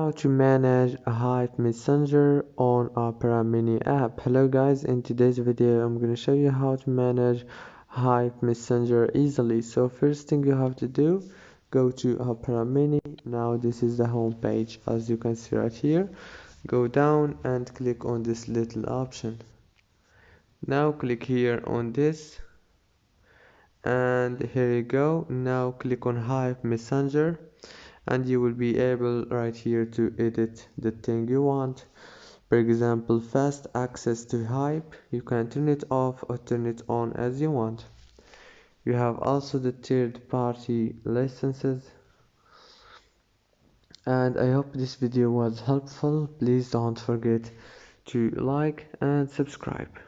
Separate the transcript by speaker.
Speaker 1: how to manage a Hype Messenger on Opera Mini app. Hello guys, in today's video I'm going to show you how to manage Hype Messenger easily. So first thing you have to do, go to Opera Mini. Now this is the home page, as you can see right here. Go down and click on this little option. Now click here on this, and here you go. Now click on Hype Messenger, and you will be able right here to edit the thing you want. For example, fast access to Hype. You can turn it off or turn it on as you want. You have also the third-party licenses. And I hope this video was helpful. Please don't forget to like and subscribe.